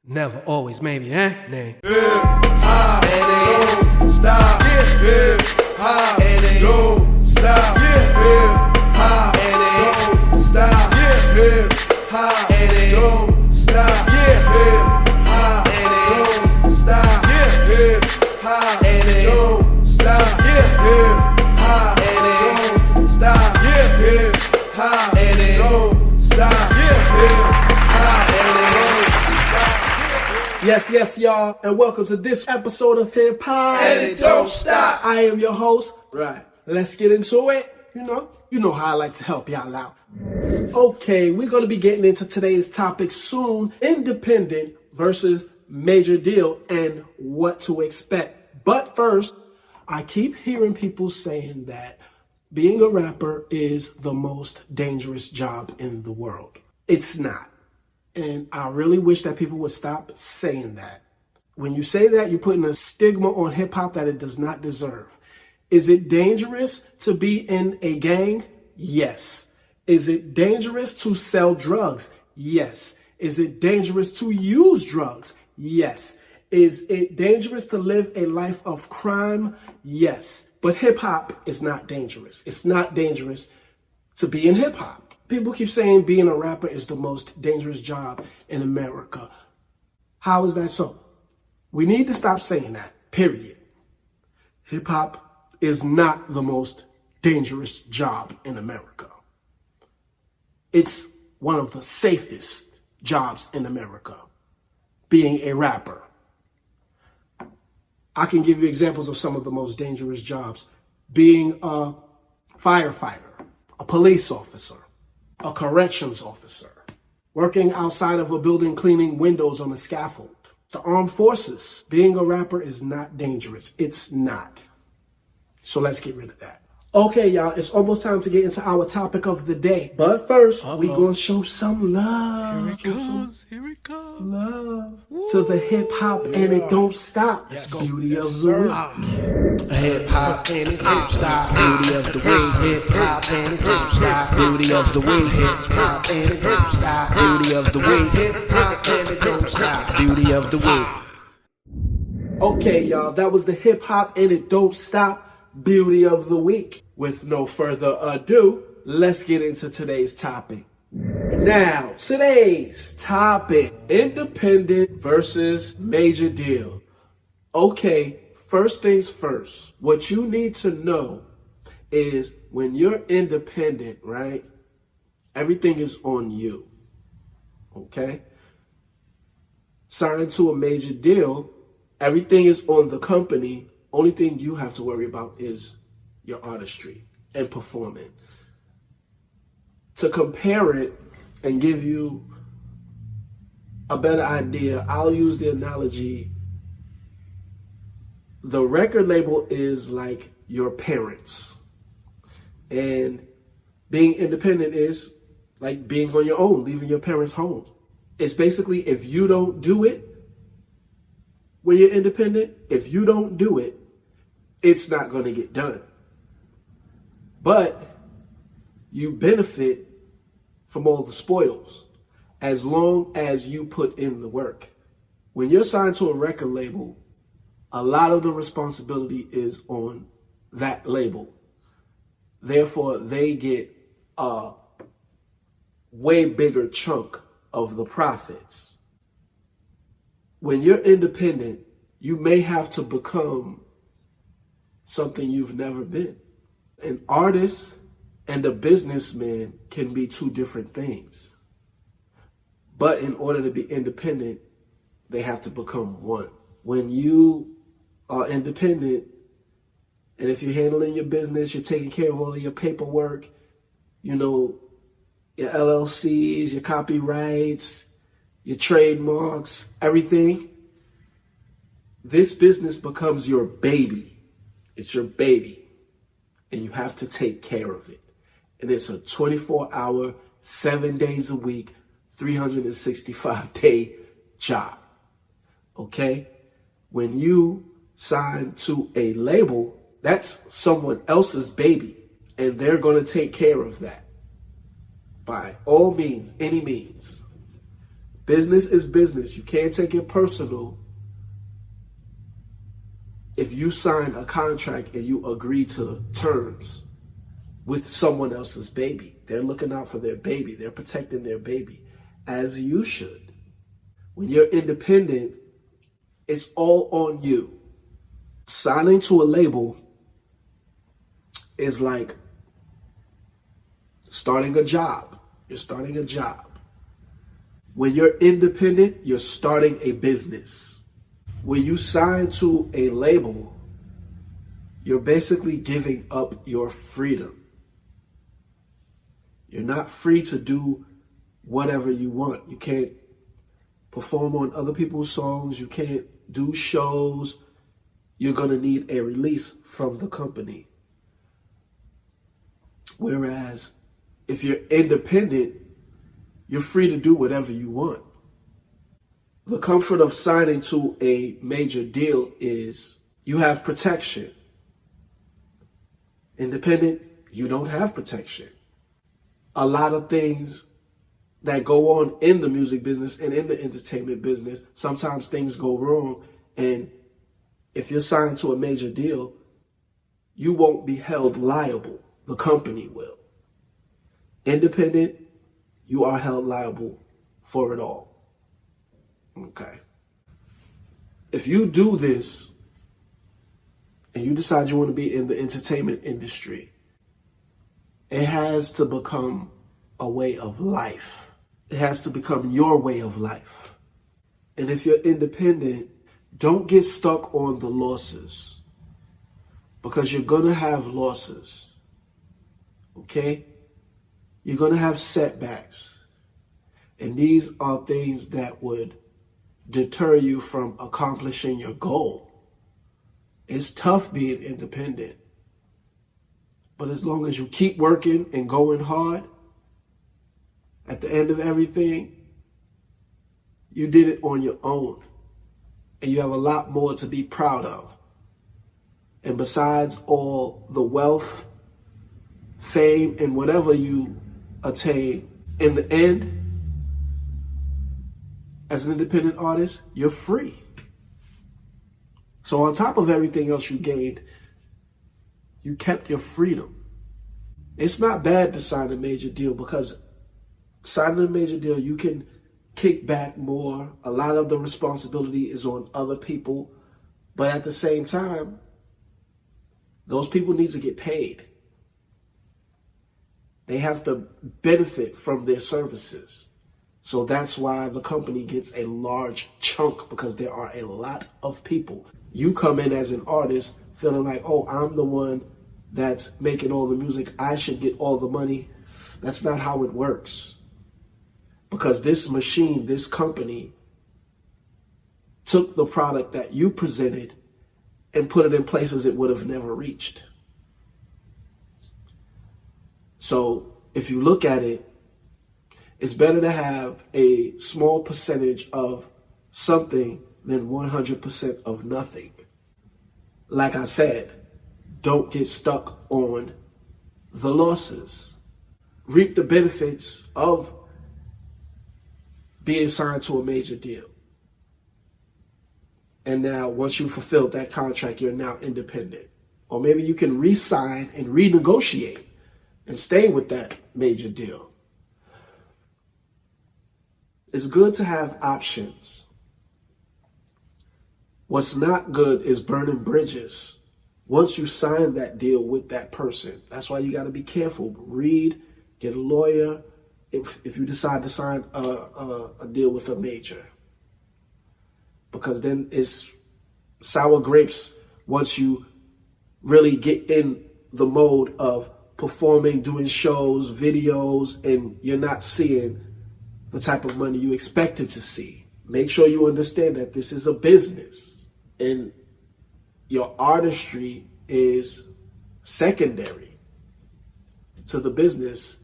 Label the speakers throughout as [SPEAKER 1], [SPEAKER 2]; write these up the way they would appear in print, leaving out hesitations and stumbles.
[SPEAKER 1] Never, always, maybe, eh? Nay.
[SPEAKER 2] Hip hop, don't stop. Hip hop, don't stop. Hip hop, don't stop. Hip hop, don't stop. Hip hop, don't stop. Hip hop, don't stop. Hip hop, don't stop. Hip hop, don't stop.
[SPEAKER 3] Yes, y'all, and welcome to this episode of Hip Hop
[SPEAKER 2] And it don't stop.
[SPEAKER 3] I am your host. Right. Let's get into it. You know how I like to help y'all out. Okay, we're going to be getting into today's topic soon. Independent versus major deal and what to expect. But first, I keep hearing people saying that being a rapper is the most dangerous job in the world. It's not. And I really wish that people would stop saying that. When you say that, you're putting a stigma on hip hop that it does not deserve. Is it dangerous to be in a gang? Yes. Is it dangerous to sell drugs? Yes. Is it dangerous to use drugs? Yes. Is it dangerous to live a life of crime? Yes. But hip hop is not dangerous. It's not dangerous to be in hip hop. People keep saying being a rapper is the most dangerous job in America. How is that so? We need to stop saying that, period. Hip hop is not the most dangerous job in America. It's one of the safest jobs in America, being a rapper. I can give you examples of some of the most dangerous jobs. Being a firefighter, a police officer, a corrections officer, working outside of a building cleaning windows on a scaffold. The armed forces, being a rapper is not dangerous. It's not. So let's get rid of that. Okay, y'all, it's almost time to get into our topic of the day. But first, we're going to show some love.
[SPEAKER 1] Here it comes.
[SPEAKER 3] Love to the hip hop and it don't stop. Beauty of the week.
[SPEAKER 1] Hip hop and it don't stop. Beauty of the week. Hip hop and it don't stop. Beauty of the week. Hip hop and it don't stop. Beauty of the week. Hip hop and it don't stop. Beauty of the week.
[SPEAKER 3] Okay, y'all, that was the hip hop and it don't stop beauty of the week. With no further ado, let's get into today's topic. Now, today's topic, independent versus major deal. Okay, first things first, what you need to know is when you're independent, right, everything is on you, okay? Signed to a major deal, everything is on the company. Only thing you have to worry about is your artistry and performing. To compare it and give you a better idea, I'll use the analogy. The record label is like your parents. And being independent is like being on your own, leaving your parents' home. It's basically if you don't do it when you're independent, if you don't do it, it's not going to get done. But you benefit from all the spoils as long as you put in the work. When you're signed to a record label, a lot of the responsibility is on that label. Therefore, they get a way bigger chunk of the profits. When you're independent, you may have to become something you've never been. An artist and a businessman can be two different things. But in order to be independent, they have to become one. When you are independent, and if you're handling your business, you're taking care of all of your paperwork, your LLCs, your copyrights, your trademarks, everything, this business becomes your baby. It's your baby, and you have to take care of it. And it's a 24-hour, 7 days a week, 365-day job, okay? When you sign to a label, that's someone else's baby, and they're going to take care of that by all means, any means. Business is business. You can't take it personal if you sign a contract and you agree to terms with someone else's baby. They're looking out for their baby. They're protecting their baby, as you should. When you're independent, it's all on you. Signing to a label is like starting a job. You're starting a job. When you're independent, you're starting a business. When you sign to a label, you're basically giving up your freedom. You're not free to do whatever you want. You can't perform on other people's songs. You can't do shows. You're going to need a release from the company. Whereas if you're independent, you're free to do whatever you want. The comfort of signing to a major deal is you have protection. Independent, you don't have protection. A lot of things that go on in the music business and in the entertainment business, sometimes things go wrong. And if you're signed to a major deal, you won't be held liable. The company will. Independent, you are held liable for it all. Okay. If you do this and you decide you want to be in the entertainment industry, it has to become a way of life. It has to become your way of life. And if you're independent, don't get stuck on the losses, because you're going to have losses. Okay? You're going to have setbacks. And these are things that would deter you from accomplishing your goal. It's tough being independent. But as long as you keep working and going hard, at the end of everything, you did it on your own. And you have a lot more to be proud of. And besides all the wealth, fame, and whatever you attain, in the end, as an independent artist, you're free. So on top of everything else you gained, you kept your freedom. It's not bad to sign a major deal, because signing a major deal, you can kick back more. A lot of the responsibility is on other people. But at the same time, those people need to get paid. They have to benefit from their services. So that's why the company gets a large chunk, because there are a lot of people. You come in as an artist feeling like, oh, I'm the one that's making all the music, I should get all the money. That's not how it works. Because this machine, this company, took the product that you presented and put it in places it would have never reached. So if you look at it, it's better to have a small percentage of something than 100% of nothing. Like I said, don't get stuck on the losses. Reap the benefits of being signed to a major deal. And now, once you fulfilled that contract, you're now independent. Or maybe you can re-sign and renegotiate and stay with that major deal. It's good to have options. What's not good is burning bridges. Once you sign that deal with that person, that's why you got to be careful. Read, get a lawyer if you decide to sign a deal with a major. Because then it's sour grapes once you really get in the mode of performing, doing shows, videos, and you're not seeing the type of money you expected to see. Make sure you understand that this is a business and your artistry is secondary to the business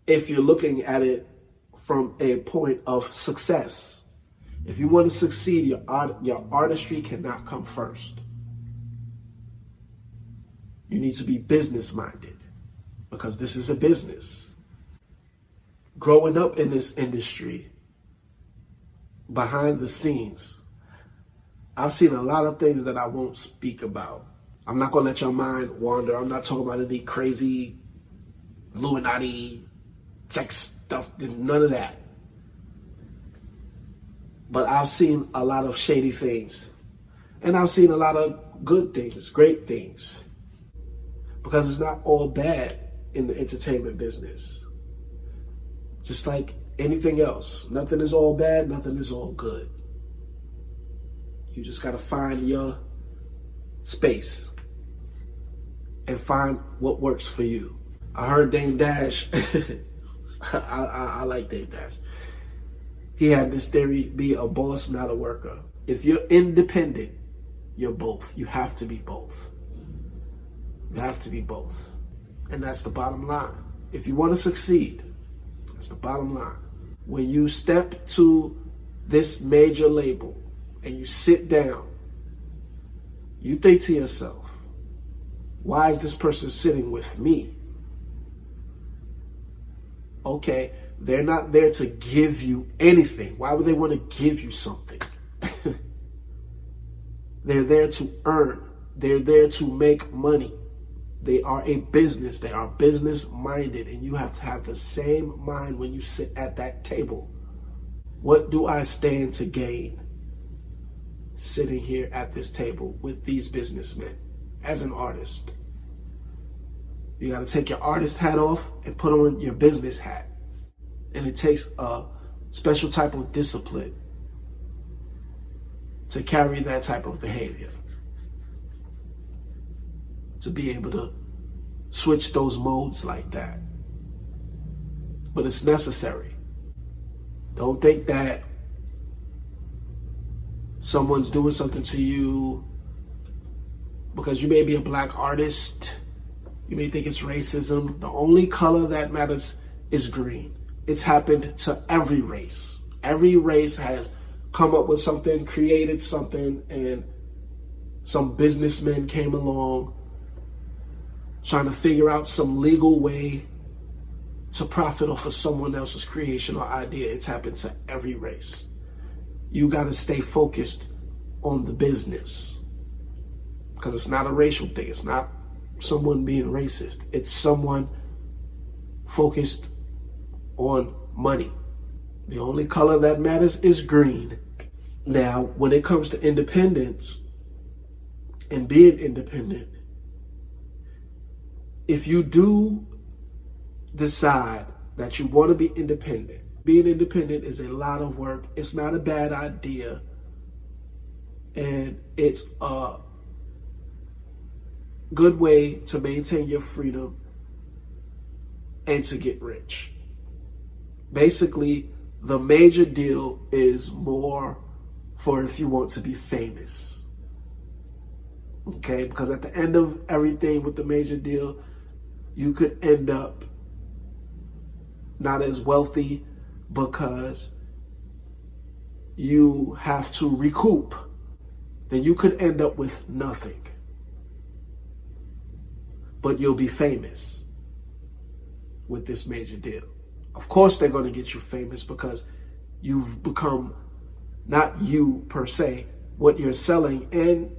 [SPEAKER 3] if you're looking at it from a point of success. If you want to succeed, your artistry cannot come first. You need to be business-minded, because this is a business. Growing up in this industry, behind the scenes, I've seen a lot of things that I won't speak about. I'm not going to let your mind wander. I'm not talking about any crazy Illuminati sex stuff, none of that. But I've seen a lot of shady things. And I've seen a lot of good things, great things. Because it's not all bad in the entertainment business. Just like anything else. Nothing is all bad, nothing is all good. You just got to find your space and find what works for you. I heard Dame Dash, I like Dame Dash. He had this theory, be a boss, not a worker. If you're independent, you're both. You have to be both. You have to be both. And that's the bottom line. If you want to succeed, that's the bottom line. When you step to this major label and you sit down, you think to yourself, why is this person sitting with me? Okay, they're not there to give you anything. Why would they want to give you something? They're there to earn. They're there to make money. They are a business. They are business-minded, and you have to have the same mind when you sit at that table. What do I stand to gain sitting here at this table with these businessmen as an artist? You got to take your artist hat off and put on your business hat. And it takes a special type of discipline to carry that type of behavior. To be able to switch those modes like that. But it's necessary. Don't think that someone's doing something to you because you may be a black artist. You may think it's racism. The only color that matters is green. It's happened to every race. Every race has come up with something, created something, and some businessmen came along trying to figure out some legal way to profit off of someone else's creation or idea. It's happened to every race. You got to stay focused on the business, because it's not a racial thing. It's not someone being racist. It's someone focused on money. The only color that matters is green. Now, when it comes to independence and being independent, if you do decide that you want to be independent, being independent is a lot of work. It's not a bad idea. And it's a good way to maintain your freedom and to get rich. Basically, the major deal is more for if you want to be famous. Okay, because at the end of everything with the major deal, you could end up not as wealthy because you have to recoup. Then you could end up with nothing. But you'll be famous with this major deal. Of course they're going to get you famous because you've become, not you per se, what you're selling, and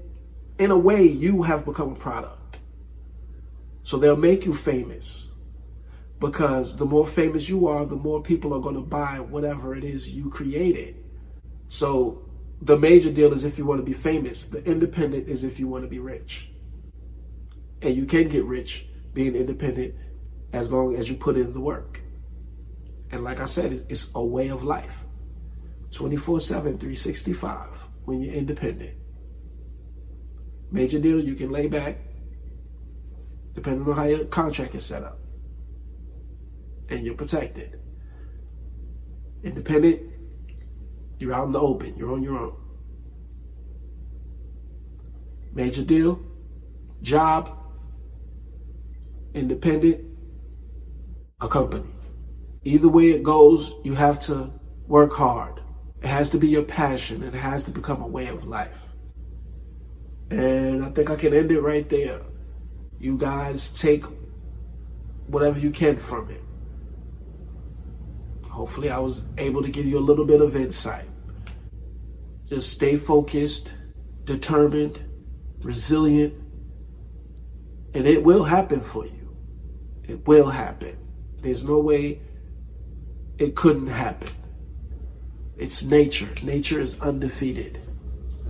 [SPEAKER 3] in a way you have become a product. So they'll make you famous because the more famous you are, the more people are going to buy whatever it is you created. So the major deal is if you want to be famous. The independent is if you want to be rich. And you can get rich being independent as long as you put in the work. And like I said, it's a way of life. 24/7, 365 when you're independent. Major deal, you can lay back depending on how your contract is set up. And you're protected. Independent, you're out in the open. You're on your own. Major deal, job, independent, a company. Either way it goes, you have to work hard. It has to be your passion. It has to become a way of life. And I think I can end it right there. You guys take whatever you can from it. Hopefully I was able to give you a little bit of insight. Just stay focused, determined, resilient, and it will happen for you. It will happen. There's no way it couldn't happen. It's nature. Nature is undefeated.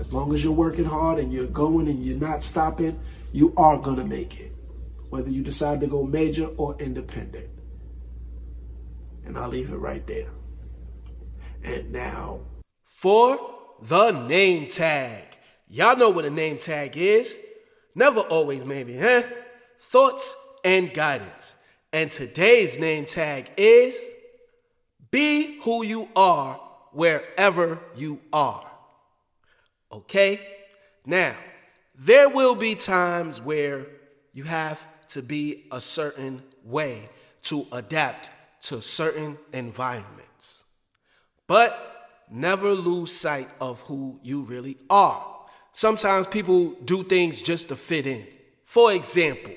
[SPEAKER 3] As long as you're working hard and you're going and you're not stopping, you are going to make it, whether you decide to go major or independent. And I'll leave it right there. And now,
[SPEAKER 1] for the name tag. Y'all know what a name tag is. Never always maybe, huh? Thoughts and guidance. And today's name tag is be who you are wherever you are. Okay? Now, there will be times where you have to be a certain way to adapt to certain environments. But never lose sight of who you really are. Sometimes people do things just to fit in. For example,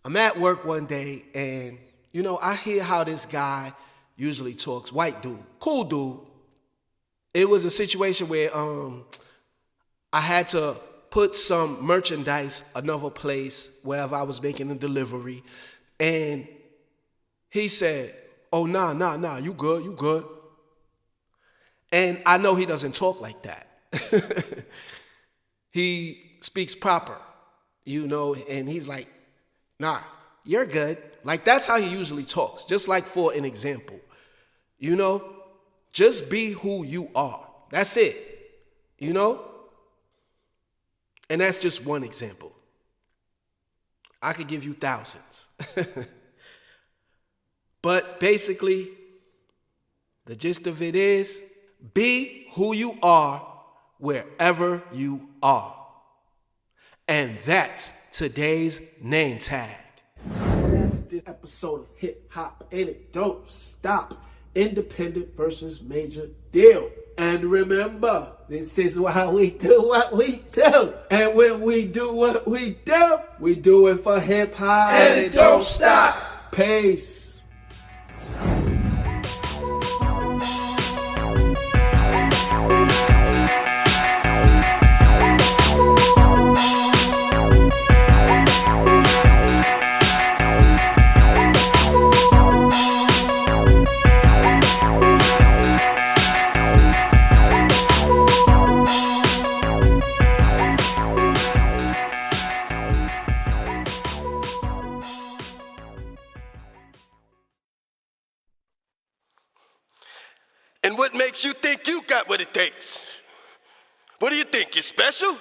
[SPEAKER 1] I'm at work one day and, I hear how this guy usually talks. White dude, cool dude. It was a situation where I had to put some merchandise another place wherever I was making a delivery. And he said, oh, nah, you good. And I know he doesn't talk like that. He speaks proper, and he's like, nah, you're good. Like, that's how he usually talks. Just like for an example, just be who you are. That's it, And that's just one example. I could give you thousands. But basically, the gist of it is, be who you are wherever you are. And that's today's name tag.
[SPEAKER 3] That's this episode of Hip Hop and It Don't Stop. Independent versus major deal. And remember, this is why we do what we do. And when we do what we do it for hip hop.
[SPEAKER 2] And it don't stop.
[SPEAKER 3] Peace.
[SPEAKER 4] And what makes you think you got what it takes? What do you think, you're special?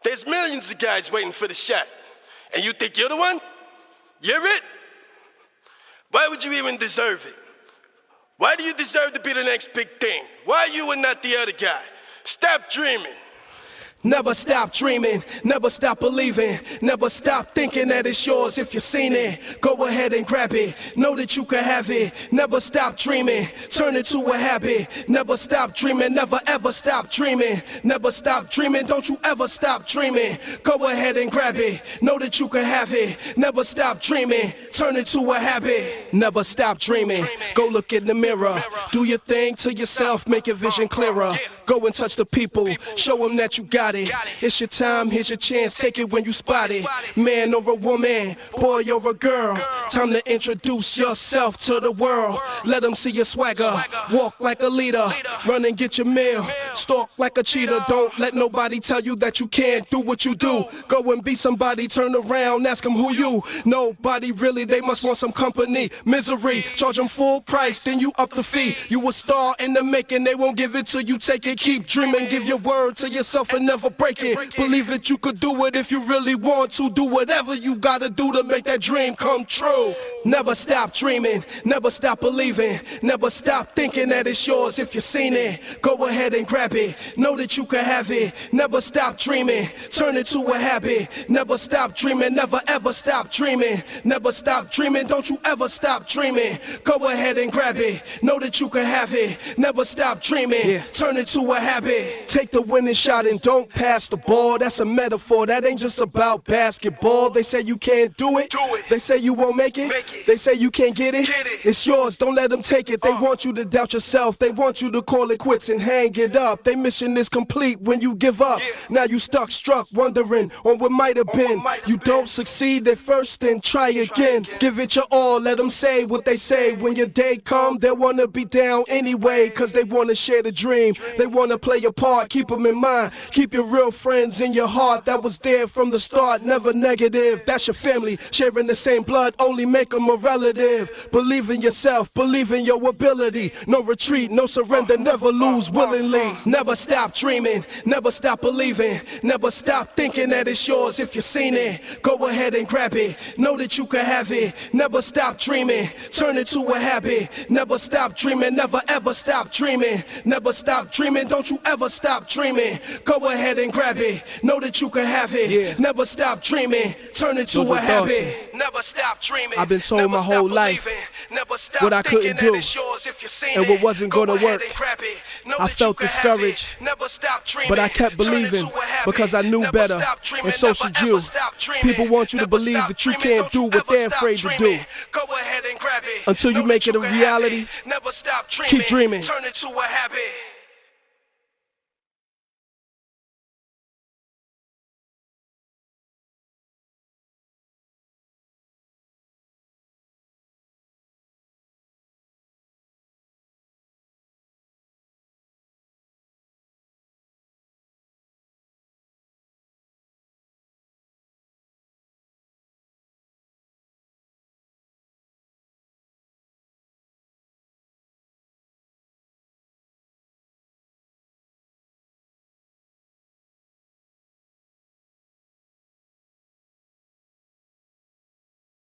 [SPEAKER 4] There's millions of guys waiting for the shot. And you think you're the one? You're it? Why would you even deserve it? Why do you deserve to be the next big thing? Why you and not the other guy? Stop dreaming.
[SPEAKER 1] Never stop dreaming, never stop believing, never stop thinking that it's yours if you've seen it. Go ahead and grab it, know that you can have it. Never stop dreaming, turn it to a habit. Never stop dreaming, never ever stop dreaming. Never stop dreaming, don't you ever stop dreaming. Go ahead and grab it, know that you can have it. Never stop dreaming, turn it to a habit. Never stop dreaming, go look in the mirror. Do your thing to yourself, make your vision clearer. Go and touch the people, show them that you got it. It's your time, here's your chance, take it when you spot it. Man or a woman, boy or a girl, time to introduce yourself to the world. Let them see your swagger, walk like a leader, run and get your meal, stalk like a cheater. Don't let nobody tell you that you can't do what you do. Go and be somebody, turn around, ask them who you. Nobody really, they must want some company. Misery, charge them full price, then you up the fee. You a star in the making, they won't give it till you take it. Keep dreaming, give your word to yourself and never break it. Believe that you could do it if you really want to. Do whatever you gotta do to make that dream come true. Never stop dreaming, never stop believing, never stop thinking that it's yours if you've seen it. Go ahead and grab it, know that you can have it. Never stop dreaming, turn it to a habit. Never stop dreaming, never ever stop dreaming. Never stop dreaming, don't you ever stop dreaming. Go ahead and grab it, know that you can have it. Never stop dreaming, turn it to a habit. Take the winning shot and don't pass the ball. That's a metaphor, that ain't just about basketball. They say you can't do it, they say you won't make it, they say you can't get it. It's yours, don't let them take it. They want you to doubt yourself, they want you to call it quits and hang it up. up. They mission is complete when you give up. Now you stuck, struck, wondering on what might have been. You don't succeed at first, then try again. Give it your all, let them say what they say. When your day come, they wanna be down anyway, cause they wanna share the dream. They wanna play a part, keep them in mind. Keep your real friends in your heart that was there from the start, never negative. That's your family, sharing the same blood, only make them a relative. Believe in yourself, believe in your ability. No retreat, no surrender, never lose willingly. Never stop dreaming, never stop believing. Never stop thinking that it's yours if you've seen it. Go ahead and grab it, know that you can have it. Never stop dreaming, turn it to a habit. Never stop dreaming, never ever stop dreaming. Never stop dreaming, don't you ever stop dreaming. Go ahead and grab it, know that you can have it. Never stop dreaming, turn it to a habit. Never stop dreaming.
[SPEAKER 3] I've been told my whole life what I couldn't do and what wasn't gonna work. I felt discouraged, but I kept believing because I knew better, and so should you. People want you to believe that you can't do what they're afraid to do. Until you make it a reality, keep dreaming.
[SPEAKER 4] Turn it to a habit.